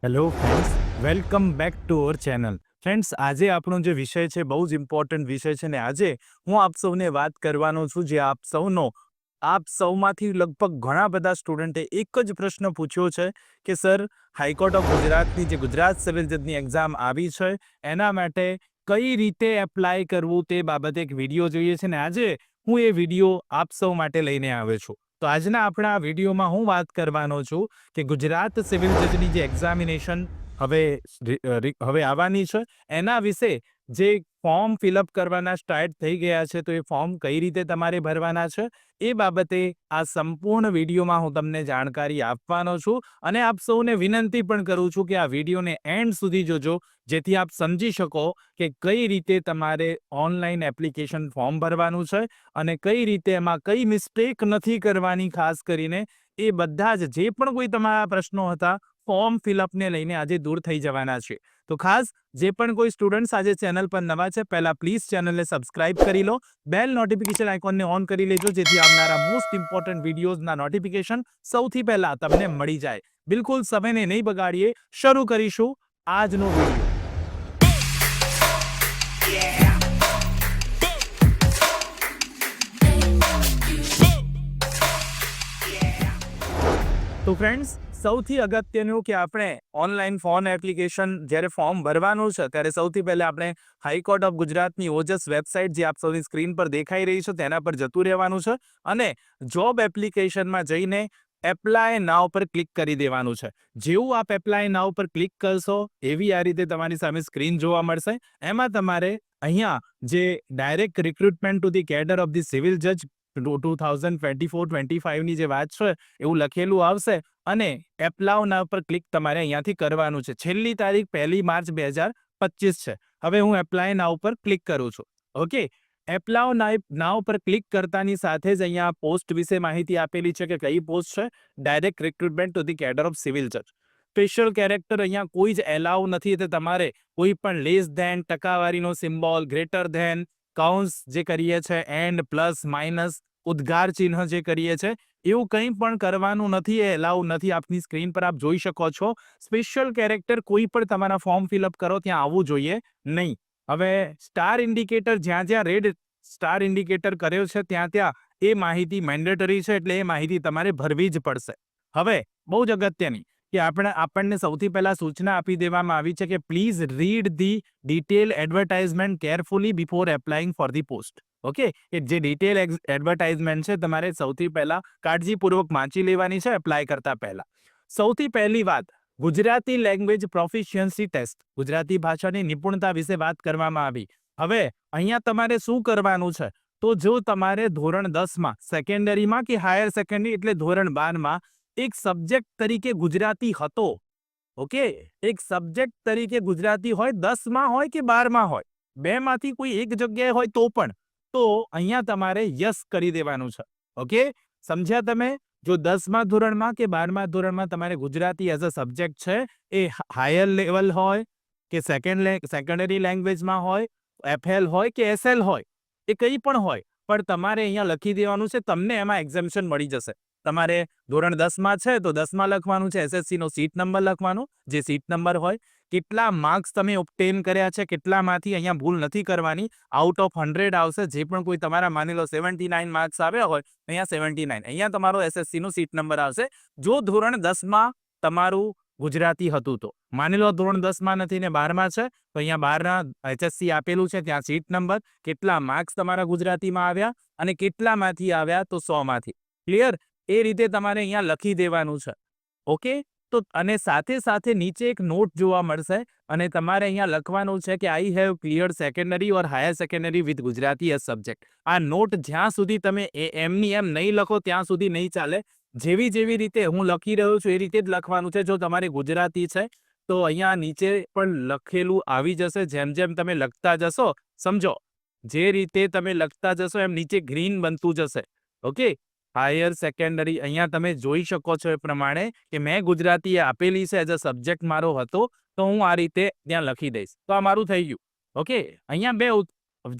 Hello friends, welcome back to our channel. Friends, આજે આપણો જે વિષય છે બહુ જ ઇમ્પોર્ટન્ટ વિષય છે ને આજે હું આપ સૌને વાત કરવાનો છું જે આપ સૌમાંથી લગભગ ઘણા બધા સ્ટુડન્ટે એક જ પ્રશ્ન પૂછ્યો છે કે સર, હાઈકોર્ટ ઓફ ગુજરાતની જે ગુજરાત સિવિલ જજની એક્ઝામ આવી છે એના માટે કઈ રીતે એપ્લાય કરવું તે બાબતે એક વિડીયો જોઈએ છે ને આજે હું એ વિડીયો આપ સૌ માટે લઈને આવ્યો છું. તો આજના આપણા વિડીયોમાં હું વાત કરવાનો છું કે ગુજરાત સિવિલ જજની જે એક્ઝામિનેશન હવે આવવાની છે એના વિશે જે ફોર્મ ફિલઅપ કરવાના સ્ટાર્ટ થઈ ગયા છે તો એ ફોર્મ કઈ રીતે તમારે ભરવાના છે એ બાબતે આ સંપૂર્ણ વિડીયોમાં હું તમને જાણકારી આપવાનો છું અને આપ સૌને વિનંતી પણ કરું છું કે આ વિડીયોને એન્ડ સુધી જોજો જેથી આપ સમજી શકો કે કઈ રીતે તમારે ઓનલાઈન એપ્લિકેશન ફોર્મ ભરવાનું છે અને કઈ રીતે એમાં કઈ મિસ્ટેક નથી કરવાની. ખાસ કરીને એ બધા જ જે પણ કોઈ તમારા પ્રશ્નો હતા ફોર્મ ફિલઅપને લઈને આજે દૂર થઈ જવાના છે. તો ખાસ જે પણ કોઈ સ્ટુડન્ટ્સ આજે ચેનલ પર નવા છે પહેલા પ્લીઝ ચેનલને સબસ્ક્રાઇબ કરી લો, બેલ નોટિફિકેશન આઇકોનને ઓન કરી લેજો જેથી આવનારા મોસ્ટ ઇમ્પોર્ટન્ટ વિડીયોઝના નોટિફિકેશન સૌથી પહેલા તમને મળી જાય. બિલકુલ સમયને નહીં બગાડીએ, શરૂ કરીશું આજનો વિડીયો. તો ફ્રેન્ડ્સ, સૌથી અગત્યનું કે આપણે ઓનલાઈન ફોન એપ્લિકેશન જ્યારે ફોર્મ ભરવાનું છે ત્યારે સૌથી પહેલા આપણે હાઈકોર્ટ ઓફ ગુજરાતની ઓજસ વેબસાઇટ જે આપ સૌની સ્ક્રીન પર દેખાઈ રહી છે તેના પર જતું રહેવાનું છે અને જોબ એપ્લિકેશનમાં જઈને એપ્લાય નાવ પર ક્લિક કરી દેવાનું છે. જેવું આપ એપ્લાય નાવ પર ક્લિક કરશો એવી આ રીતે તમારી સામે સ્ક્રીન જોવા મળશે. એમાં તમારે અહીંયા જે direct recruitment to the cadre of the civil જજ 2024-25ની જે વાત છે એવું લખેલું આવશે અને એપ્લાય નાવ પર ક્લિક તમારે અહીંયાથી કરવાનું છે. છેલ્લી તારીખ 1 માર્ચ 2025 છે. હવે હું એપ્લાય નાવ પર ક્લિક કરું છું. ઓકે, એપ્લાય નાવ પર ક્લિક કરતાની સાથે જ અહીંયા પોસ્ટ વિશે માહિતી આપેલી છે કે કઈ પોસ્ટ છે, direct recruitment to the cadre of civil જજ. સ્પેશિયલ કેરેક્ટર અહીંયા કોઈ જ એલાઉ નથી, એટલે તમારે કોઈ પણ લેસ ધેન, ટકાવારીનો સિમ્બોલ, ગ્રેટર ધેન, કાઉન્સ જે કરીએ છે, એન્ડ, પ્લસ, માઇનસ, ઉદ્ગાર ચિહ્ન જે કરીએ છે એવું કંઈ પણ કરવાનું નથી, એ એલાઉ નથી. આપની સ્ક્રીન પર આપ જોઈ શકો છો સ્પેશિયલ કેરેક્ટર કોઈ પણ તમારા ફોર્મ ફિલઅપ કરો ત્યાં આવવું જોઈએ નહીં. હવે સ્ટાર ઇન્ડિકેટર જ્યાં જ્યાં રેડ સ્ટાર ઇન્ડિકેટર કર્યો છે ત્યાં એ માહિતી મેન્ડેટરી છે, એટલે એ માહિતી તમારે ભરવી જ પડશે. હવે બહુ જ અગત્યની કે આપણને સૌથી પહેલા સૂચના આપી દેવામાં આવી છે કે please read the detail advertisement carefully before applying for the post. Okay, એ જે ડિટેલ એડવર્ટાઇઝમેન્ટ છે તમારે સૌથી પહેલા કાળજીપૂર્વક વાંચી લેવાની છે એપ્લાય કરતા પહેલા. સૌથી પહેલી વાત, Gujarati language proficiency test, Gujarati ભાષાની નિપુણતા વિશે વાત કરવામાં આવી. હવે અહીંયા તમારે શું કરવાનું છે, તો જો તમારે ધોરણ 10માં સેકન્ડરીમાં કે હાયર સેકન્ડરી એટલે ધોરણ 12માં એક સબ્જેક્ટ તરીકે ગુજરાતી હતો, ઓકે, એક સબ્જેક્ટ તરીકે ગુજરાતી હોય, 10માં હોય કે 12માં હોય, બેમાંથી કોઈ એક જગ્યાએ હોય તો પણ, તો અહીંયા તમારે યસ કરી દેવાનું છે. ઓકે, સમજ્યા તમે? જો 10મા ધોરણમાં કે 12મા ધોરણમાં તમારે ગુજરાતી એઝ અ સબ્જેક્ટ છે, એ હાયર લેવલ હોય કે સેકન્ડરી લેંગ્વેજમાં હોય, એફએલ હોય કે એસએલ હોય, એ કંઈ પણ હોય, પણ તમારે અહીંયા લખી દેવાનું છે, તમને એમાં એક્ઝેમ્પશન મળી જશે. તમારે ધોરણ 10માં છે તો 10માં લખવાનું છે, એસએસસીનો સીટ નંબર લખવાનો, જે સીટ નંબર હોય, કેટલા માર્ક્સ તમે ઓબ્ટેન કર્યા છે, કેટલામાંથી અહીંયા ભૂલ નથી કરવાની, આઉટ ઓફ 100 આવશે. જે પણ કોઈ તમારા માની લો 79 માર્ક્સ આવ્યા હોય, અહીંયા 79, અહીંયા તમારો એસએસસીનો સીટ નંબર આવશે. જો ધોરણ 10માં તમારું ગુજરાતી હતું તો, માની લો ધોરણ 10માં નથી ને 12માં છે, તો અહીંયા 12ના એચએસસી આપેલું છે, ત્યાં સીટ નંબર, કેટલા માર્ક્સ તમારા ગુજરાતીમાં આવ્યા અને કેટલામાંથી આવ્યા, તો 100માંથી. ક્લિયર? એ રીતે તમારે અહીંયા લખી દેવાનું છે. ઓકે, તો અને સાથે સાથે નીચે એક નોટ જોવા મળશે અને તમારે અહીંયા લખવાનું છે કે I have cleared secondary or higher secondary with Gujarati as subject. આ નોટ જ્યાં સુધી તમે એમની એમ નહીં લખો ત્યાં સુધી નહીં ચાલે. જેવી રીતે હું લખી રહ્યો છું એ રીતે જ લખવાનું છે. જો તમારે ગુજરાતી છે તો અહીંયા નીચે પણ લખેલું આવી જશે. જેમ જેમ તમે લખતા જશો, સમજો, જે રીતે તમે લખતા જશો એમ નીચે ગ્રીન બનતું જશે. ઓકે, હાયર સેકન્ડરી અહીંયા તમે જોઈ શકો છો એ પ્રમાણે કે મેં ગુજરાતી આપેલી છે એઝ અ સબ્જેક્ટ મારો હતો, તો હું આ રીતે ત્યાં લખી દઈશ, તો આ મારું થઈ ગયું. ઓકે, અહીંયા બે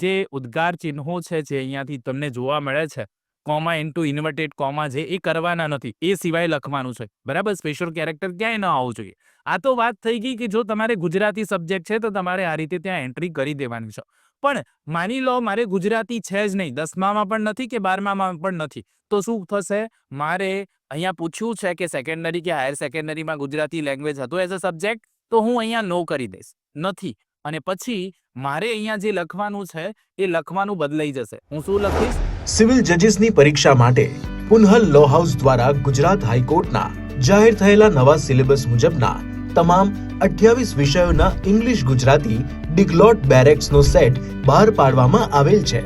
જે ઉદ્ગાર ચિહ્નો છે જે અહીંયાથી તમને જોવા મળે છે, કોમા ઇન્ટુ ઇન્વર્ટેડ કોમા, જે એ કરવાના નથી, એ સિવાય લખવાનું છે. બરાબર? સ્પેશિયલ કેરેક્ટર ક્યાંય ન આવવું જોઈએ. આ તો વાત થઈ ગઈ કે જો તમારે ગુજરાતી સબ્જેક્ટ છે તો તમારે આ રીતે ત્યાં એન્ટ્રી કરી દેવાની છે. પણ માની લો મારે ગુજરાતી છે જ નહીં, 10મામાં પણ નથી કે 12મામાં પણ નથી, તો શું થશે? મારે અહીંયા પૂછ્યું છે કે સેકન્ડરી કે હાયર સેકન્ડરીમાં ગુજરાતી લેંગ્વેજ હતો એઝ અ સબ્જેક્ટ, તો હું અહીંયા નો કરી દઈશ, નથી. અને પછી મારે અહીંયા જે લખવાનું છે એ લખવાનું બદલાઈ જશે. હું શું લખીશ? સિવિલ જજીસની પરીક્ષા માટે પુનહલ લો હાઉસ દ્વારા ગુજરાત હાઈકોર્ટના જાહેર થયેલા નવા સિલેબસ મુજબના તમામ 28 વિષયોના ઇંગ્લિશ ગુજરાતી ડિગ્લોટ બેરેક્સનો સેટ બહાર પાડવામાં આવેલ છે,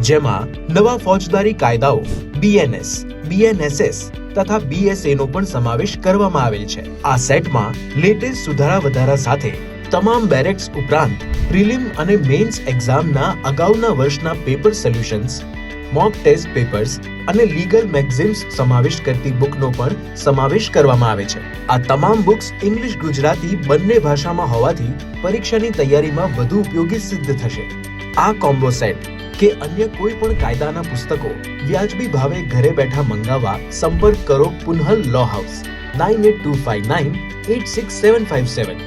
જેમાં નવા ફોજદારી કાયદાઓ BNS, BNSS તથા BSA નો પણ સમાવેશ કરવામાં આવેલ છે. આ સેટમાં લેટેસ્ટ સુધારા વધારા સાથે તમામ બેરેક્સ ઉપરાંત પ્રિલિમ અને મેઇન્સ એક્ઝામના અગાઉના વર્ષના paper solutions, mock test papers અને લીગલ મેગઝિન્સ સમાવેશ કરતી બુકનો પણ સમાવેશ કરવામાં આવે છે. આ તમામ બુક્સ ઇંગ્લિશ ગુજરાતી બંને ભાષામાં હોવાથી પરીક્ષાની તૈયારીમાં વધુ ઉપયોગી સિદ્ધ થશે. આ કોમ્બો સેટ કે અન્ય કોઈ પણ કાયદાના પુસ્તકો વ્યાજબી ભાવે ઘરે બેઠા મંગાવવા સંપર્ક કરો પુનહલ લો house 9825986757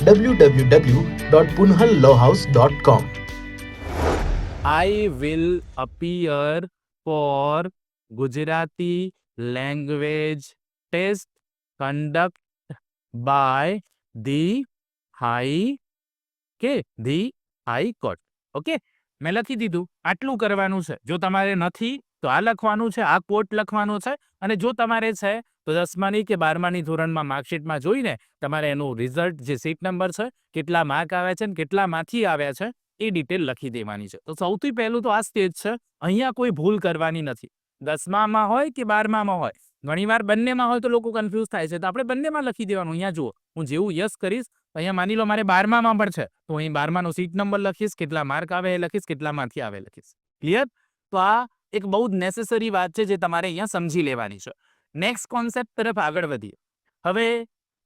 www.punhalllawhouse.com. I will appear for Gujarati language test conducted by the High Court. Okay, મેં લખી દીધું. આટલું કરવાનું છે. જો તમારે નથી તો આ લખવાનું છે, આ કોટ લખવાનું છે. અને જો તમારે છે તો 10માની કે 12માની ધોરણમાં માર્કશીટમાં જોઈને તમારે એનું રિઝલ્ટ, જે સીટ નંબર છે, કેટલા માર્ક આવ્યા છે અને કેટલામાંથી આવ્યા છે એ ડિટેલ લખી દેવાની છે. તો સૌથી પહેલું તો આ સ્ટેજ છે. અહીંયા કોઈ ભૂલ કરવાની નથી. 10મામાં હોય કે 12મામાં હોય, ઘણીવાર બંનેમાં હોય તો લોકો કન્ફ્યુઝ થાય છે, તો આપણે બંનેમાં લખી દેવાનું. અહીંયા જુઓ, હું જેવું યસ કરીશ, અહીંયા માની લો મારે 12મામાં પણ છે, તો અહીં 12માનો સીટ નંબર લખીશ, કેટલા માર્ક આવે એ લખીશ, કેટલામાંથી આવે લખીશ. ક્લિયર? તો આ એક બહુ જ નેસેસરી વાત છે જે તમારે અહીંયા સમજી લેવાની છે. નેક્સ્ટ કોન્સેપ્ટ તરફ આગળ વધીએ. હવે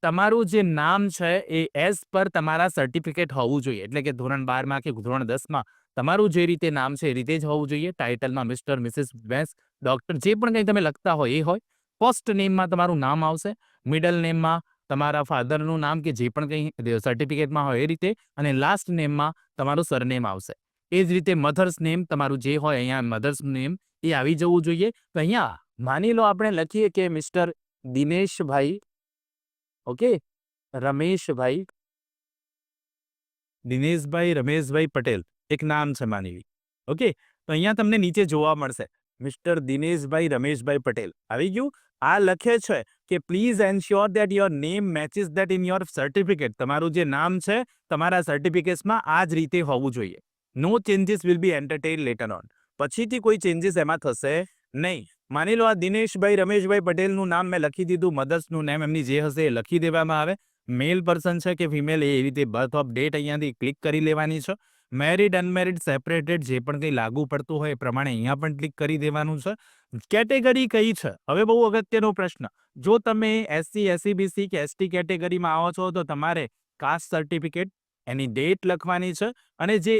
તમારું જે નામ છે એ એઝ પર તમારા સર્ટિફિકેટ હોવું જોઈએ, એટલે કે ધોરણ 12માં કે ધોરણ 10માં તમારું જે રીતે નામ છે એ રીતે જ હોવું જોઈએ. ટાઇટલમાં મિસ્ટર, મિસિસ, બેસ, ડોક્ટર જે પણ કંઈ તમે લખતા હોય એ હોય. ફર્સ્ટ નેમમાં તમારું નામ આવશે, મિડલ નેમમાં તમારા ફાધરનું નામ કે જે પણ કંઈ સર્ટિફિકેટમાં હોય એ રીતે, અને લાસ્ટ નેમમાં તમારું સરનેમ આવશે. એ જ રીતે મધર્સ નેમ તમારું જે હોય અહીંયા મધર્સ નેમ એ આવી જવું જોઈએ. તો અહીંયા માની લો આપણે લખીએ કે મિસ્ટર દિનેશભાઈ, ઓકે, રમેશભાઈ, દિનેશભાઈ રમેશભાઈ પટેલ એક નામ છે માની લી. ઓકે, તો અહીંયા તમને નીચે જોવા મળશે મિસ્ટર દિનેશભાઈ રમેશભાઈ પટેલ આવી ગયું. આ લખે છે કે please ensure that your name matches that in your certificate. તમારું જે નામ છે તમારા સર્ટિફિકેટ્સમાં આ જ રીતે હોવું જોઈએ. No changes will be entertain later on. પછીથી કોઈ ચેન્જીસ એમાં થશે નહીં. માની લો આ દિનેશભાઈ રમેશભાઈ પટેલનું નામ મેં લખી દીધું, મધર્સનું નેમ એમની જે હશે એ લખી દેવામાં આવે. મેલ પર્સન છે કે ફિમેલ એ રીતે બર્થ ઓફ ડેટ અહીંયાથી ક્લિક કરી લેવાની છે. મેરિડ, અનમેરિડ, સેપરેટેડ જે પણ કંઈ લાગુ પડતું હોય એ પ્રમાણે અહીંયા પણ ક્લિક કરી દેવાનું છે. કેટેગરી કઈ છે? હવે બહુ અગત્યનો પ્રશ્ન. જો તમે SC, SC, BC કે ST કેટેગરીમાં આવો છો તો તમારે કાસ્ટ સર્ટિફિકેટ, એની ડેટ લખવાની છે, અને જે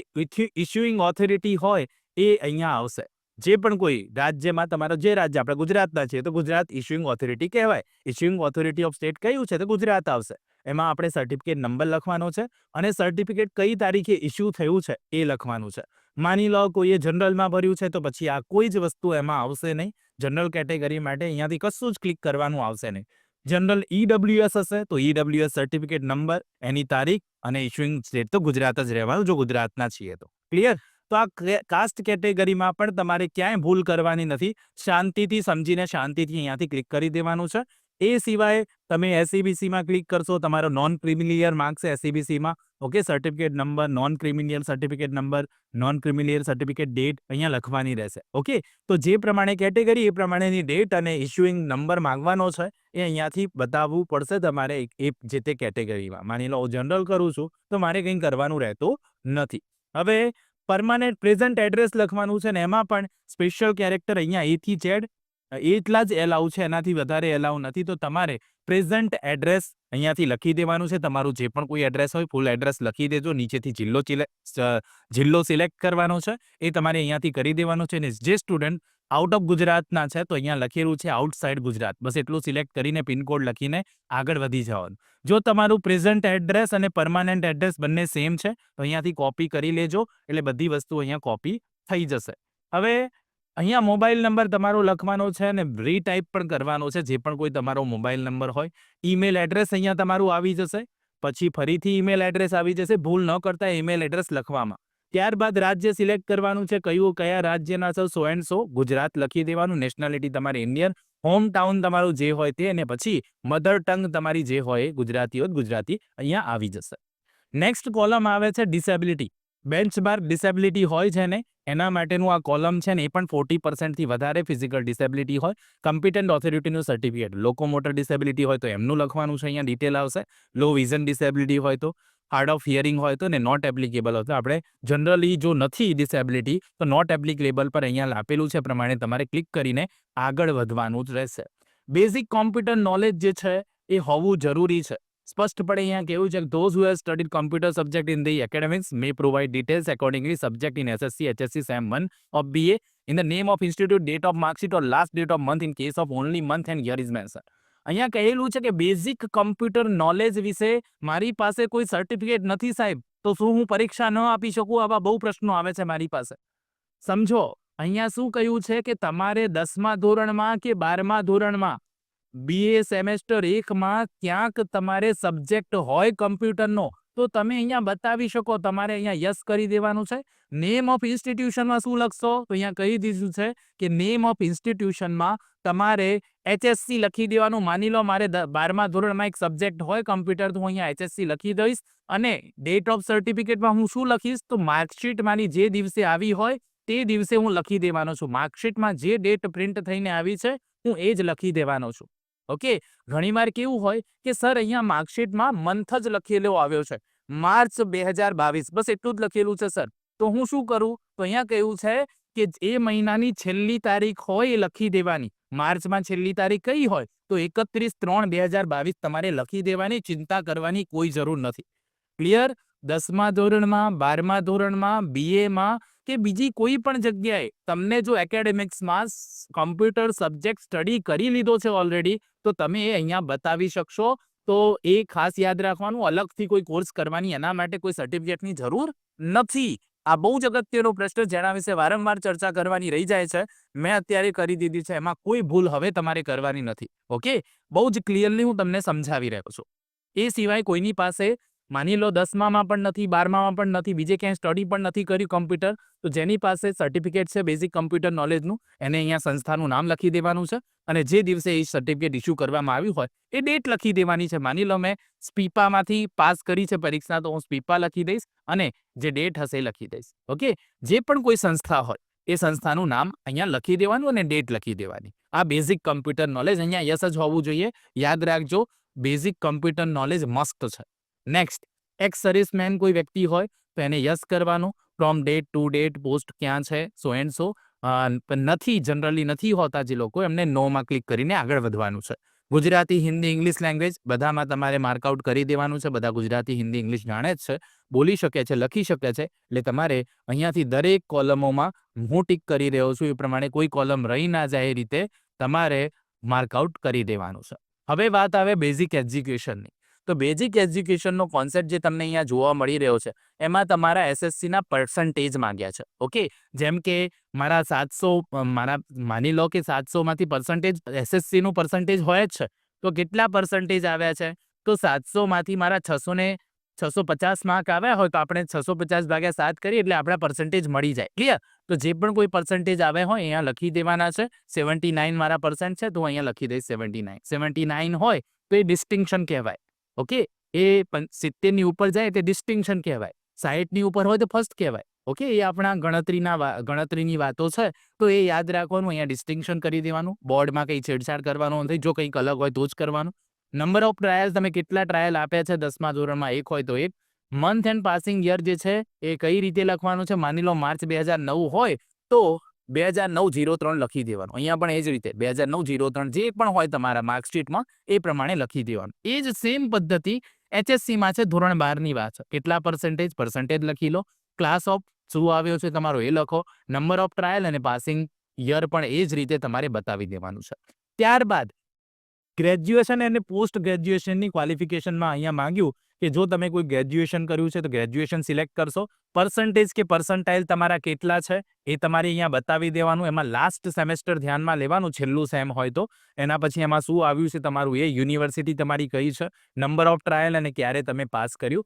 ઇશ્યુઇંગ ઓથોરિટી હોય એ અહીંયા આવશે. જે પણ કોઈ રાજ્યમાં તમારો જે રાજ્ય, આપણે ગુજરાતના છીએ તો ગુજરાત ઇશ્યુઇંગ ઓથોરિટી કહેવાય. ઇશ્યુઇંગ ઓથોરિટી ઓફ સ્ટેટ કયું છે તો ગુજરાત આવશે. એમાં આપણે સર્ટિફિકેટ નંબર લખવાનો છે અને સર્ટિફિકેટ કઈ તારીખે ઇશ્યુ થયું છે એ લખવાનું છે. માની લો કોઈએ જનરલમાં ભર્યું છે તો પછી આ કોઈ જ વસ્તુ એમાં આવશે નહીં. જનરલ કેટેગરી માટે અહીંયાથી કશું જ ક્લિક કરવાનું આવશે નહીં. જનરલ EWS હશે તો EWS સર્ટિફિકેટ નંબર, એની તારીખ અને ઇશ્યુઇંગ સ્ટેટ તો ગુજરાત જ રહેવાનું જો ગુજરાતના છીએ તો. ક્લિયર? તો આ કાસ્ટ કેટેગરીમાં પણ તમારે ક્યાંય ભૂલ કરવાની નથી. શાંતિથી સમજીને શાંતિથી અહીંયાથી ક્લિક કરી દેવાનું છે. એ સિવાય તમે SCBCમાં ક્લિક કરશો, તમારો નોન ક્રિમિલિયર માર્ક્સ છે SCBCમાં, okay, certificate number, non creamy layer certificate number, non creamy layer certificate date અહીંયા લખવાની રહેશે. ઓકે, તો જે પ્રમાણે કેટેગરી એ પ્રમાણેની ડેટ અને ઇશ્યુઇંગ નંબર માંગવાનો છે એ અહીંયાથી બતાવવું પડશે તમારે એ જે તે કેટેગરીમાં. માની લો હું જનરલ કરું છું તો મારે કંઈ કરવાનું રહેતું નથી. હવે પરમાનન્ટ પ્રેઝન્ટ એડ્રેસ લખવાનું છે ને એમાં પણ સ્પેશિયલ કેરેક્ટર અહીંયા A થી Z એટલા જ એલાઉ છે, એનાથી વધારે એલાઉ નથી. તો તમારે પ્રેઝન્ટ એડ્રેસ અહીંયાથી લખી દેવાનું છે. તમારું જે પણ કોઈ એડ્રેસ હોય ફૂલ એડ્રેસ લખી દેજો. નીચેથી જિલ્લો સિલેક્ટ કરવાનો છે એ તમારે અહીંયાથી કરી દેવાનો છે. અને જે સ્ટુડન્ટ આઉટ ઓફ ગુજરાતના છે તો અહીંયા લખેલું છે આઉટસાઇડ ગુજરાત, બસ એટલું સિલેક્ટ કરીને પિનકોડ લખીને આગળ વધી જવાનું. જો તમારું પ્રેઝન્ટ એડ્રેસ અને પરમાનન્ટ એડ્રેસ બંને સેમ છે તો અહીંયાથી કોપી કરી લેજો, એટલે બધી વસ્તુ અહીંયા કોપી થઈ જશે. હવે અહીંયા મોબાઈલ નંબર તમારો લખવાનો છે અને રીટાઈપ પણ કરવાનો છે, જે પણ કોઈ તમારો મોબાઈલ નંબર હોય. ઈમેલ એડ્રેસ અહીંયા તમારું આવી જશે, પછી ફરીથી ઈમેલ એડ્રેસ આવી જશે. ભૂલ ન કરતા ઈમેલ એડ્રેસ લખવામાં. ત્યારબાદ રાજ્ય સિલેક્ટ કરવાનું છે, કયા રાજ્યના છો, સો એન્ડ સો ગુજરાત લખી દેવાનું. નેશનાલિટી તમારી ઇન્ડિયન, હોમ ટાઉન તમારું જે હોય તે, અને પછી મધર ટંગ તમારી જે હોય એ ગુજરાતી હોય ગુજરાતી અહીંયા આવી જશે. નેક્સ્ટ કોલમ આવે છે ડિસેબિલિટી. બેન્ચમાર્ક ડિસેબિલિટી હોય છે ને એના માટેનું આ કોલમ છે ને, એ પણ 40% થી વધારે ફિઝિકલ ડિસેબિલિટી હોય. કમ્પિટન્ટ ઓથોરિટીનું સર્ટિફિકેટ. લોકોમોટર ડિસેબિલિટી હોય તો એમનું લખવાનું છે, અહીંયા ડિટેલ આવશે. લો વિઝન ડિસેબિલિટી હોય તો, હાર્ડ ઓફ હિયરિંગ હોય તો, ને નોટ એપ્લિકેબલ હોય તો. આપણે જનરલી જો નથી ડિસેબિલિટી તો નોટ એપ્લિકેબલ પર અહીંયા આપેલું છે પ્રમાણે તમારે ક્લિક કરીને આગળ વધવાનું જ રહેશે. બેઝિક કોમ્પ્યુટર નોલેજ જે છે એ હોવું જરૂરી છે. સ્પષ્ટપણે અહીંયા કેવું છે, those who have studied computer subject in the academics may provide details accordingly subject in SSC HSC sem 1 of BA in the name of institute, date of marksheet or last date of month in case of only month and year is mention. અહીંયા કહેલું છે કે basic computer knowledge વિશે મારી પાસે કોઈ certificate નથી સાહેબ, તો શું હું પરીક્ષા ન આપી શકું? આવા બહુ પ્રશ્નો આવે છે મારી પાસે. સમજો અહીંયા શું કહ્યું છે કે તમારે 10મા ધોરણમાં કે 12મા ધોરણમાં BA સેમેસ્ટર 1માં ક્યાંક તમારે સબ્જેક્ટ હોય કમ્પ્યુટરનો, તો તમે અહીંયા બતાવી શકો. તમારે અહીંયા યસ કરી દેવાનું છે. નેમ ઓફ ઇન્સ્ટિટ્યુશનમાં શું લખશો? તો અહીંયા કહી દીધું છે કે નેમ ઓફ ઇન્સ્ટિટ્યુશનમાં તમારે HSC લખી દેવાનું. માની લો મારે 12મા ધોરણમાં એક સબ્જેક્ટ હોય કમ્પ્યુટર, તો હું અહીંયા HSC લખી દઈશ. અને ડેટ ઓફ સર્ટિફિકેટમાં હું શું લખીશ? તો માર્કશીટ મારી જે દિવસે આવી હોય તે દિવસે હું લખી દેવાનો છું. માર્કશીટમાં જે ડેટ પ્રિન્ટ થઈને આવી છે હું એ જ લખી દેવાનો છું. ઓકે. ઘણીવાર કેવું હોય કે સર અહીંયા માર્કશીટમાં મંથ જ લખેલો આવ્યો છે, માર્ચ 2022, બસ એટલું જ લખેલું છે સર. તો હું શું કરું? તો અહીંયા કહ્યું છે કે એ મહિનાની છેલ્લી તારીખ હોય એ લખી દેવાની. માર્ચમાં છેલ્લી તારીખ કઈ હોય તો 31/3/2022 તમારે લખી દેવાની. ચિંતા કરવાની કોઈ જરૂર નથી. ક્લિયર? 10મા ધોરણમાં, 12મા ધોરણમાં, BAમાં કે બીજી કોઈ પણ જગ્યાએ તમને જો એકેડેમિક્સમાં કમ્પ્યુટર સબ્જેક્ટ સ્ટડી કરી લીધો છે ઓલરેડી, તો તમે એ અહીંયા બતાવી શકશો. તો એ ખાસ યાદ રાખવાનું, અલગથી કોઈ કોર્સ કરવાની એના માટે કોઈ સર્ટિફિકેટની જરૂર નથી. આ બહુ જ અગત્યનો પ્રશ્ન જેના વિશે વારંવાર ચર્ચા કરવાની રહી જાય છે. મેં અત્યારે કરી દીધી છે, એમાં કોઈ ભૂલ હવે તમારે કરવાની નથી. ઓકે, બહુ જ ક્લિયરલી હું તમને સમજાવી રહ્યો છું. એ સિવાય કોઈની પાસે માની લો 10મામાં પણ નથી, 12મામાં પણ નથી, બીજે ક્યાંય સ્ટડી પણ નથી કર્યું કમ્પ્યુટર, તો જેની પાસે સર્ટિફિકેટ છે બેઝિક કમ્પ્યુટર નોલેજનું, એને અહીંયા સંસ્થાનું નામ લખી દેવાનું છે. અને જે દિવસે એ સર્ટિફિકેટ ઇસ્યુ કરવામાં આવ્યું હોય એ ડેટ લખી દેવાની છે. માની લો મેં સ્પીપામાંથી પાસ કરી છે પરીક્ષા, તો હું સ્પીપા લખી દઈશ અને જે ડેટ હશે એ લખી દઈશ. ઓકે. જે પણ કોઈ સંસ્થા હોય એ સંસ્થાનું નામ અહીંયા લખી દેવાનું અને ડેટ લખી દેવાની. આ બેઝિક કમ્પ્યુટર નોલેજ અહીંયા યસ જ હોવું જોઈએ. યાદ રાખજો, બેઝિક કમ્પ્યુટર નોલેજ મસ્ત છે. નેક્સ્ટ, એક્સ સર્વિસમેન કોઈ વ્યક્તિ હોય તો એને યસ કરવાનું. From date to date, post ક્યાં છે, સો એન્ડ સો. નથી, જનરલી નથી હોતા જે લોકો, એમને નોમાં ક્લિક કરીને આગળ વધવાનું છે. ગુજરાતી, હિન્દી, ઇંગ્લિશ લેંગ્વેજ બધામાં તમારે માર્કઆઉટ કરી દેવાનું છે. બધા ગુજરાતી, હિન્દી, ઇંગ્લિશ જાણે જ છે, બોલી શકે છે, લખી શકે છે. એટલે તમારે અહીંયાથી દરેક કોલમોમાં હું ટીક કરી રહ્યો છું એ પ્રમાણે કોઈ કોલમ રહી ના જાય એ રીતે તમારે માર્કઆઉટ કરી દેવાનું છે. હવે વાત આવે બેઝિક એજ્યુકેશનની. તો બેઝિક એજ્યુકેશનનો કોન્સેપ્ટ જે તમને અહીંયા જોવા મળી રહ્યો છે, એમાં તમારા એસએસસીના પર્સન્ટેજ માંગ્યા છે. ઓકે. જેમ કે મારા 700, માની લો કે 700માંથી પર્સન્ટેજ એસએસસીનું પર્સન્ટેજ હોય જ છે, તો કેટલા પર્સન્ટેજ આવ્યા છે? તો 700માંથી મારા 650 માર્ક આવ્યા હોય તો આપણે 650 ભાગ્યા 7 કરીએ એટલે આપણા પર્સન્ટેજ મળી જાય. ક્લિયર? તો જે પણ કોઈ પર્સન્ટેજ આવે હોય અહીંયા લખી દેવાના છે. 79 મારા પર્સન્ટ છે તો અહીંયા લખી દઈશ 79. 79 હોય તો એ ડિસ્ટિંક્શન કહેવાય. ઓકે. એ 70ની ઉપર જાય તે ડિસ્ટિંક્શન કહેવાય. 60ની ઉપર હોય તો ફર્સ્ટ કહેવાય. ઓકે. એ આપણા ગણતરીની વાતો છે, તો એ યાદ રાખવાનું. અહીંયા ડિસ્ટિંક્શન કરી દેવાનું. બોર્ડમાં કંઈ છેડછાડ કરવાનો નથી. જો કંઈક અલગ હોય તો જ કરવાનું. નંબર ઓફ ટ્રાયલ, તમે કેટલા ટ્રાયલ આપ્યા છે 10મા ધોરણમાં, 1 હોય તો 1. મંથ એન્ડ પાસિંગ યર જે છે એ કઈ રીતે લખવાનું છે? માની લો માર્ચ 2009 હોય તો 2009-03 લખી દેવાનું. અહીંયા પણ એ જ રીતે 2009-03 જે પણ હોય તમારા માર્કશીટમાં એ પ્રમાણે લખી દેવાનું. એ જ સેમ પદ્ધતિ HSCમાં છે. ધોરણ 12ની વાત છે. કેટલા પર્સન્ટેજ લખી લો. ક્લાસ ઓફ શું આવ્યો છે તમારો એ લખો. નંબર ઓફ ટ્રાયલ અને પાસિંગ યર પણ એ જ રીતે તમારે બતાવી દેવાનું છે. ત્યારબાદ ગ્રેજ્યુએશન અને પોસ્ટ ગ્રેજ્યુએશનની ક્વોલિફિકેશનમાં અહીંયા માંગ્યું કે જો તમે કોઈ ગ્રેજ્યુએશન કર્યું છે તો ગ્રેજ્યુએશન સિલેક્ટ કરશો. પર્સન્ટેજ કે પર્સન્ટાઇલ તમારા કેટલા છે એ તમારે અહીંયા બતાવી દેવાનું. એમાં લાસ્ટ સેમેસ્ટર ધ્યાનમાં લેવાનું, છેલ્લું સેમ હોય તો. એના પછી એમાં શું આવ્યું છે તમારું, એ યુનિવર્સિટી તમારી કઈ છે, નંબર ઓફ ટ્રાયલ અને ક્યારે તમે પાસ કર્યું.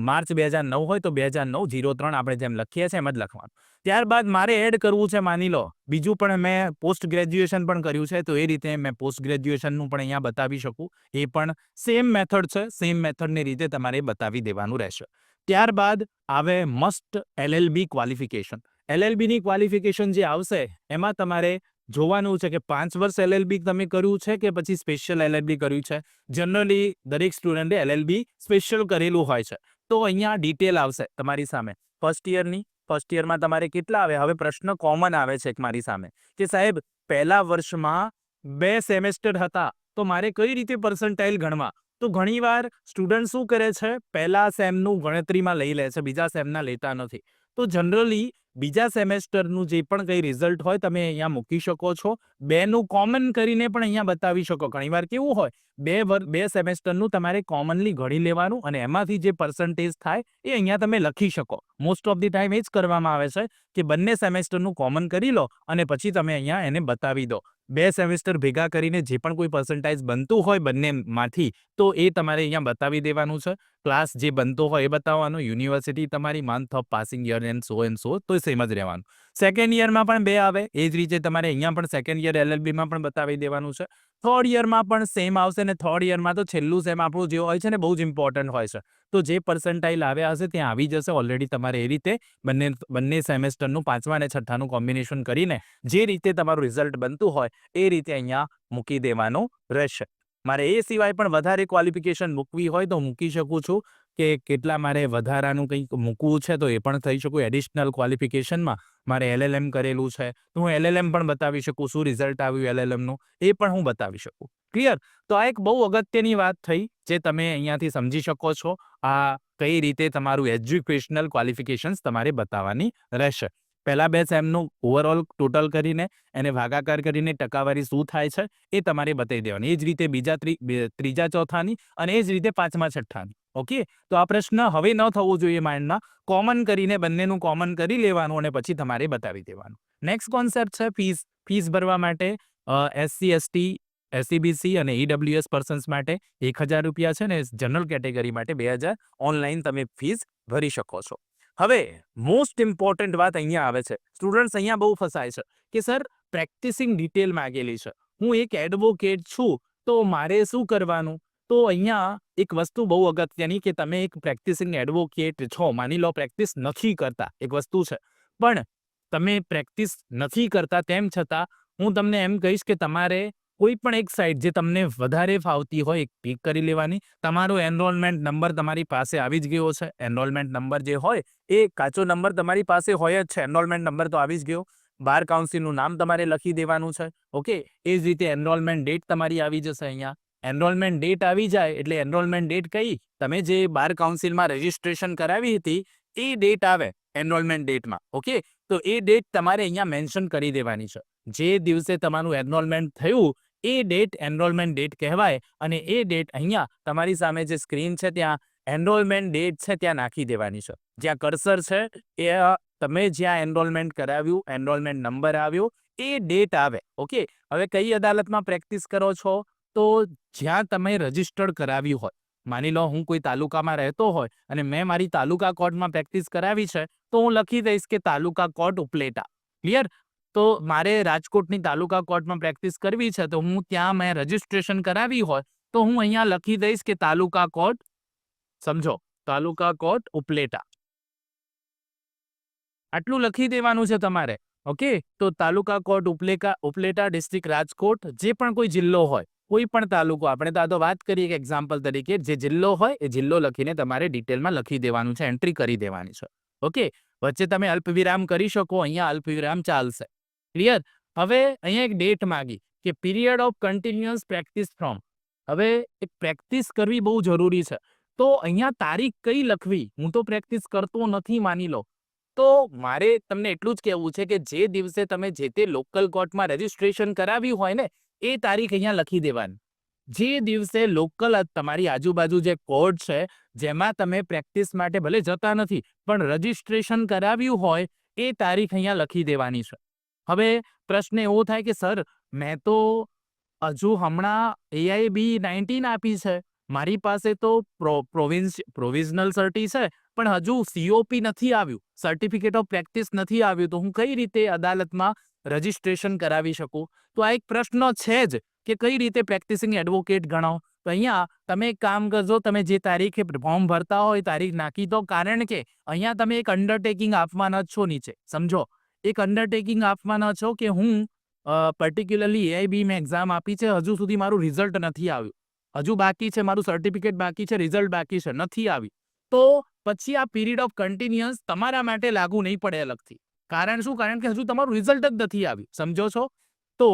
માર્ચ 2009 હોય તો 2009-03 આપણે જેમ લખીએ છીએ એમ જ લખવાનું. ત્યારબાદ મારે એડ કરવું છે, માની લો બીજું પણ મેં પોસ્ટ ગ્રેજ્યુએશન પણ કર્યું છે તો એ રીતે મેં પોસ્ટ ગ્રેજ્યુએશનનું પણ અહીંયા બતાવી શકું. એ પણ સેમ મેથડ છે, સેમ મેથડની રીતે તમારે બતાવી દેવાનું રહેશે. ત્યારબાદ આવે મસ્ટ LLB ક્વોલિફિકેશન. LLBની ક્વોલિફિકેશન જે આવશે એમાં તમારે જોવાનું છે કે 5 વર્ષ LLB તમે કર્યું છે કે પછી સ્પેશિયલ LLB કર્યું છે. જનરલી દરેક સ્ટુડન્ટે LLB સ્પેશિયલ કરેલું હોય છે. તો અહીંયા ડિટેલ આવશે તમારી સામે ફર્સ્ટ યરમાં તમારે કેટલા આવે. હવે પ્રશ્ન કોમન આવે છે મારી સામે કે સાહેબ પહેલા વર્ષમાં 2 સેમેસ્ટર હતા તો મારે કઈ રીતે પર્સન્ટાઇલ ગણવા. તો ઘણીવાર સ્ટુડન્ટ શું કરે છે, પહેલા સેમનું ગણતરીમાં લઈ લે છે, બીજા સેમના લેતા નથી. તો જનરલી બીજા સેમેસ્ટરનું જે પણ કંઈ રિઝલ્ટ હોય તમે અહીંયા મૂકી શકો છો. 2નું કોમન કરીને પણ અહીંયા બતાવી શકો. ઘણીવાર કેવું હોય, 2 સેમેસ્ટરનું તમારે કોમનલી ગણી લેવાનું અને એમાંથી જે પર્સન્ટેજ થાય એ અહીંયા તમે લખી શકો. મોસ્ટ ઓફ ધી ટાઈમ એ જ કરવામાં આવે છે કે બંને સેમેસ્ટરનું કોમન કરી લો અને પછી તમે અહીંયા એને બતાવી દો. 2 સેમેસ્ટર ભેગા કરીને જે પણ કોઈ પર્સન્ટેજ બનતું હોય બંનેમાંથી તો એ તમારે અહીંયા બતાવી દેવાનું છે. ક્લાસ જે બનતો હોય એ બતાવવાનું, યુનિવર્સિટી તમારી, month of passing year and so તો સેમ જ રહેવાનું. સેકન્ડ યરમાં પણ 2 આવે એ જ રીતે તમારે અહીંયા પણ સેકન્ડ યર LLBમાં પણ બતાવી દેવાનું છે. થર્ડ યરમાં પણ સેમ આવશે ને થર્ડ યરમાં તો છેલ્લું સેમ આપણું જે હોય છે ને બહુ જ ઇમ્પોર્ટન્ટ હોય છે. તો જે પર્સન્ટાઇલ આવ્યા હશે ત્યાં આવી જશે ઓલરેડી. તમારે એ રીતે બંને સેમેસ્ટરનું 5મા અને 6ઠાનું કોમ્બિનેશન કરીને જે રીતે તમારું રિઝલ્ટ બનતું હોય એ રીતે અહીંયા મૂકી દેવાનું રહેશે. મારે એ સિવાય પણ વધારે ક્વોલિફિકેશન મૂકવી હોય તો મૂકી શકું છું કે કેટલા મારે વધારાનું કંઈક મૂકવું છે તો એ પણ થઈ શકું. એડિશનલ ક્વોલિફિકેશનમાં મારે LLM કરેલું છે તો હું LLM પણ બતાવી શકું. શું રિઝલ્ટ આવ્યું LLMનું એ પણ હું બતાવી શકું. ક્લિયર? તો આ એક બહુ અગત્યની વાત થઈ જે તમે અહીંયાથી સમજી શકો છો. આ કઈ રીતે તમારું એજ્યુકેશનલ ક્વોલિફિકેશન્સ તમારે બતાવવાની રહેશે. પહેલા 2 સેમનું ઓવરઓલ ટોટલ કરીને એને ભાગાકાર કરીને ટકાવારી શું થાય છે એ તમારે બતાવી દેવાની. એ જ રીતે ત્રીજા ચોથાની અને એ જ રીતે 5મા 6ઠાની. ઓકે, તો આ પ્રશ્ન હવે ન થવો જોઈએ માઇન્ડમાં. કોમન કરીને બંનેનું કોમન કરી લેવાનું અને પછી તમારે બતાવી દેવાનું. નેક્સ્ટ કોન્સેપ્ટ છે ફીસ ભરવા માટે. SC ST SEBC અને EWS પર્સન્સ માટે 1000 રૂપિયા છે ને જનરલ કેટેગરી માટે 2000 ઓનલાઈન તમે ફીસ ભરી શકો છો. હવે મોસ્ટ ઇમ્પોર્ટન્ટ વાત અહીંયા આવે છે. સ્ટુડન્ટ્સ અહીંયા બહુ ફસાય છે કે સર પ્રેક્ટિસિંગ ડિટેલ માંગેલી છે, હું એક એડવોકેટ છું તો મારે શું કરવાનું. તો અહીંયા એક વસ્તુ બહુ અગત્યની કે તમે એક પ્રેક્ટિસિંગ એડવોકેટ છો, માની લો પ્રેક્ટિસ નથી કરતા, એક વસ્તુ છે, પણ તમે પ્રેક્ટિસ નથી કરતા તેમ છતાં હું તમને એમ કહીશ કે તમારે કોઈ પણ એક સાઇટ જે તમને વધારે ફાવતી હોય એક પિક કરી લેવાની. તમારો એનરોલમેન્ટ નંબર તમારી પાસે આવી જ ગયો છે. એનરોલમેન્ટ નંબર જે હોય એ કાચો નંબર તમારી પાસે હોય જ છે. એનરોલમેન્ટ નંબર તો આવી જ ગયો. બાર કાઉન્સિલનું નામ તમારે લખી દેવાનું છે. ઓકે, એ જ રીતે એનરોલમેન્ટ ડેટ તમારી આવી જશે અહીંયા. એનરોલમેન્ટ ડેટ આવી જાય એટલે એનરોલમેન્ટ ડેટ કઈ, તમે જે બાર કાઉન્સિલમાં રજીસ્ટ્રેશન કરાવી હતી એ ડેટ આવે એનરોલમેન્ટ ડેટમાં. ઓકે, તો એ ડેટ તમારે અહીંયા મેન્શન કરી દેવાની છે. જે દિવસે તમારું એનરોલમેન્ટ થયું એ ડેટ એનરોલમેન્ટ ડેટ કહેવાય અને એ ડેટ અહીંયા તમારી સામે જે સ્ક્રીન છે ત્યાં એનરોલમેન્ટ ડેટ છે ત્યાં નાખી દેવાની છે. જ્યાં કર્સર છે એ તમે જ્યાં એનરોલમેન્ટ કરાવ્યું, એનરોલમેન્ટ નંબર આવ્યો એ ડેટ આવે. ઓકે, હવે કઈ અદાલતમાં પ્રેક્ટિસ કરો છો તો જ્યાં તમે રજીસ્ટર્ડ કરાવ્યું હોય. માની લો હું કોઈ તાલુકામાં રહેતો હોય અને મેં મારી તાલુકા કોર્ટમાં પ્રેક્ટિસ કરાવી છે તો હું લખી દઈશ કે તાલુકા કોર્ટ ઉપલેટા. ક્લિયર? તો મારે રાજકોટની તાલુકા કોર્ટમાં પ્રેક્ટિસ કરવી છે તો હું ત્યાં મેં રજીસ્ટ્રેશન કરાવી હોય તો હું અહીંયા લખી દઈશ કે તાલુકા કોર્ટ, સમજો, તાલુકા કોર્ટ ઉપલેટા. આટલું લખી દેવાનું છે તમારે. ઓકે, તો તાલુકા કોર્ટ ઉપલેટા ડિસ્ટ્રિક્ટ રાજકોટ, જે પણ કોઈ જિલ્લો હોય, કોઈ પણ તાલુકો, આપણે તો આ તો વાત કરીએ કે એક્ઝામ્પલ તરીકે જે જિલ્લો હોય એ જિલ્લો લખીને તમારે ડિટેલમાં લખી દેવાનું છે, એન્ટ્રી કરી દેવાની છે. ઓકે, વચ્ચે તમે અલ્પવિરામ કરી શકો, અહીંયા અલ્પવિરામ ચાલશે. ક્લિયર? હવે અહીંયા એક ડેટ માંગી કે period of continuous practice from. હવે એક પ્રેક્ટિસ કરવી બહુ જરૂરી છે તો અહીંયા તારીખ કઈ લખવી. હું તો પ્રેક્ટિસ કરતો નથી માની લો તો મારે તમને એટલું જ કહેવું છે કે જે દિવસે તમે જે તે લોકલ કોર્ટમાં રજીસ્ટ્રેશન કરાવ્યું હોય ને એ તારીખ અહીંયા લખી દેવાની. જે દિવસે લોકલ તમારી આજુબાજુ જે કોર્ટ છે જેમાં તમે પ્રેક્ટિસ માટે ભલે જતા નથી પણ રજીસ્ટ્રેશન કરાવ્યું હોય એ તારીખ અહીંયા લખી દેવાની છે. હવે પ્રશ્ન એવો થાય કે સર મેં તો હજુ હમણાં AIB-19 આપી છે, મારી પાસે તો પ્રોવિઝનલ સર્ટી છે પણ હજુ COP નથી આવ્યું, સર્ટિફિકેટ ઓફ પ્રેક્ટિસ નથી આવ્યું, તો હું કઈ રીતે અદાલતમાં રજીસ્ટ્રેશન કરાવી શકું? તો આ એક પ્રશ્ન છે જ કે કઈ રીતે પ્રેક્ટિસિંગ એડવોકેટ ગણાવો. તો અહીંયા તમે એક કામ કરજો, તમે જે તારીખે ફોર્મ ભરતા હોય એ તારીખ નાખી દો, કારણ કે અહીંયા તમે એક અંડરટેકિંગ આપવાના જ છો. નીચે સમજો, એક અંડરટેકિંગ આપવાના છો કે હું પર્ટિક્યુલરલી AIB મેં એક્ઝામ આપી છે, હજુ સુધી મારું રિઝલ્ટ નથી આવ્યું, હજુ બાકી છે, મારું સર્ટિફિકેટ બાકી છે, રિઝલ્ટ બાકી છે, નથી આવ્યું, તો પછી આ પીરિયડ ઓફ કન્ટિન્યુઅન્સ તમારા માટે લાગુ નહીં પડે અલગથી. કારણ શું? કારણ કે હજુ તમારું રિઝલ્ટ જ નથી આવ્યું. સમજો છો? તો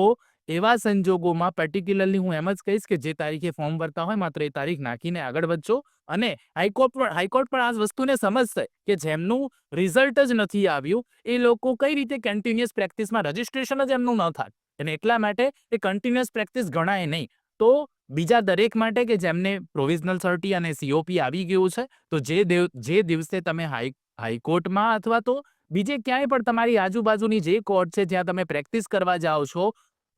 એવા સંજોગોમાં પર્ટિક્યુલરલી હું એમ જ કહીશ કે જે તારીખે ફોર્મ ભરતા હોય માત્ર એ તારીખ નાખીને આગળ વધજો. અને હાઈકોર્ટ પણ આ વસ્તુને સમજશે કે જેમનું રિઝલ્ટ જ નથી આવ્યું એ લોકો કઈ રીતે કન્ટિન્યુઅસ પ્રેક્ટિસમાં રજીસ્ટ્રેશન જ એમનું ન થાય, અને એટલા માટે એ કન્ટિન્યુઅસ પ્રેક્ટિસ ગણાય નહીં. તો બીજા દરેક માટે કે જેમને પ્રોવિઝનલ સર્ટી અને COP આવી ગયું છે, તો જે દિવસે તમે હાઈકોર્ટમાં અથવા તો બીજે ક્યાંય પણ તમારી આજુબાજુની જે કોર્ટ છે જ્યાં તમે પ્રેક્ટિસ કરવા જાઓ છો,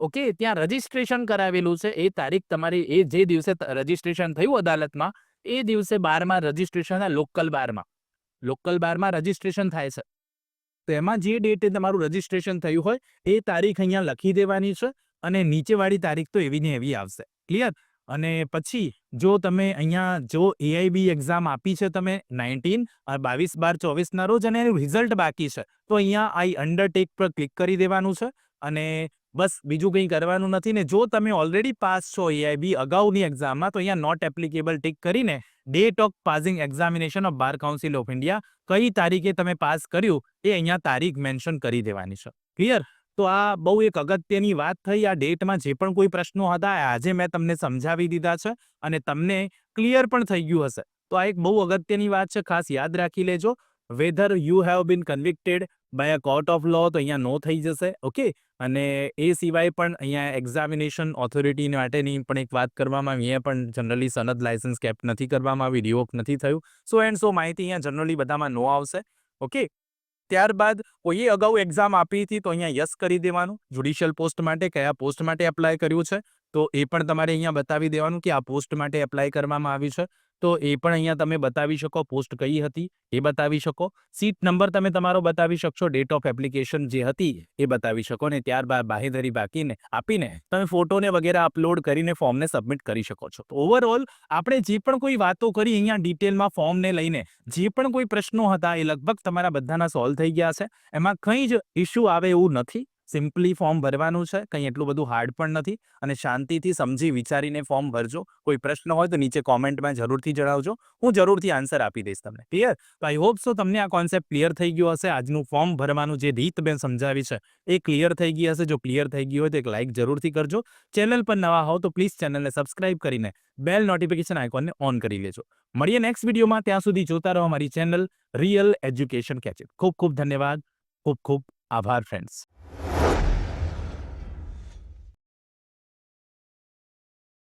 ઓકે, ત્યાં રજીસ્ટ્રેશન કરાવેલું છે, એ તારીખ તમારી એ જે દિવસે રજીસ્ટ્રેશન થયું અદાલતમાં એ દિવસે 12માં રજીસ્ટ્રેશન, લોકલ બારમાં રજીસ્ટ્રેશન થાય છે. તો એમાં જે ડેટે તમારું રજીસ્ટ્રેશન થયું હોય એ તારીખ અહીંયા લખી દેવાની છે અને નીચેવાળી તારીખ તો એવી ને એવી આવશે. ક્લિયર? અને પછી જો તમે અહીંયા જો AIB એક્ઝામ આપી છે તમે 22/12/24 ના રોજ અને એનું રિઝલ્ટ બાકી છે, તો અહીંયા આઈ અંડરટેક પર ક્લિક કરી દેવાનું છે અને બસ બીજું કંઈ કરવાનું નથી. ને જો તમે ઓલરેડી પાસ છો AIB અગાઉની એક્ઝામમાં, તો અહીંયા નોટ એપ્લિકેબલ ટિક કરીને date of passing examination of bar council of India, કઈ તારીખે તમે પાસ કર્યું એ અહીંયા તારીખ મેન્શન કરી દેવાની છે. ક્લિયર? તો આ બહુ એક અગત્યની વાત થઈ. આ ડેટમાં જે પણ કોઈ પ્રશ્નો હતા આજે મેં તમને સમજાવી દીધા છે અને તમને ક્લિયર પણ થઈ ગયું હશે. તો આ એક બહુ અગત્યની વાત છે, ખાસ યાદ રાખી લેજો. Whether you have been convicted by a court of law, તો અહીંયા નો થઈ જશે. ઓકે, અને એ સિવાય પણ અહીંયા એક્ઝામિનેશન ઓથોરિટી માટેની પણ એક વાત કરવામાં આવી, અહીંયા પણ જનરલી સનદ લાયસન્સ કેપ નથી કરવામાં આવી, રિવોક નથી થયું. સો એન્ડ સો માહિતી અહીંયા જનરલી બધામાં નો આવશે. ઓકે, ત્યારબાદ કોઈએ અગાઉ એક્ઝામ આપી હતી તો અહીંયા યસ કરી દેવાનું. જ્યુડિશિયલ પોસ્ટ માટે કયા પોસ્ટ માટે એપ્લાય કર્યું છે તો એ પણ તમારે અહીંયા બતાવી દેવાનું કે આ પોસ્ટ માટે એપ્લાય કરવામાં આવી છે, તો એ પણ અહીંયા તમે બતાવી શકો. પોસ્ટ કઈ હતી એ બતાવી શકો, સીટ નંબર તમે તમારો બતાવી શકશો, ડેટ ઓફ એપ્લિકેશન જે હતી એ બતાવી શકો, ને ત્યારબાદ બાહેધરી બાકીને આપીને તમે ફોટોને વગેરે અપલોડ કરીને ફોર્મને સબમિટ કરી શકો છો. તો ઓવરઓલ આપણે જે પણ કોઈ વાતો કરી અહીંયા ડિટેલમાં ફોર્મને લઈને, જે પણ કોઈ પ્રશ્નો હતા એ લગભગ તમારા બધાના સોલ્વ થઈ ગયા છે. એમાં કંઈ જ ઇશ્યુ આવે એવું નથી. સિમ્પલી ફોર્મ ભરવાનું છે, કંઈ એટલું બધું હાર્ડ પણ નથી, અને શાંતિથી સમજી વિચારીને ફોર્મ ભરજો. કોઈ પ્રશ્ન હોય તો નીચે કોમેન્ટમાં જરૂરથી જણાવજો, હું જરૂરથી આન્સર આપી દઈશ તમને. ક્લિયર? તો આઈ હોપ સો તમને આ કોન્સેપ્ટ ક્લિયર થઈ ગયો હશે. આજનું ફોર્મ ભરવાનું જે રીત મેં સમજાવી છે એ ક્લિયર થઈ ગઈ હશે. જો ક્લિયર થઈ ગઈ હોય તો એક લાઇક જરૂરથી કરજો. ચેનલ પર નવા હો તો પ્લીઝ ચેનલને સબસ્ક્રાઇબ કરીને બેલ નોટિફિકેશન આઇકોનને ઓન કરી લેજો. મળીએ નેક્સ્ટ વિડીયોમાં. ત્યાં સુધી જોતા રહો અમારી ચેનલ રિયલ એજ્યુકેશન કેચેટ. ખૂબ ખૂબ ધન્યવાદ. ખૂબ ખૂબ આભાર ફ્રેન્ડ્સ.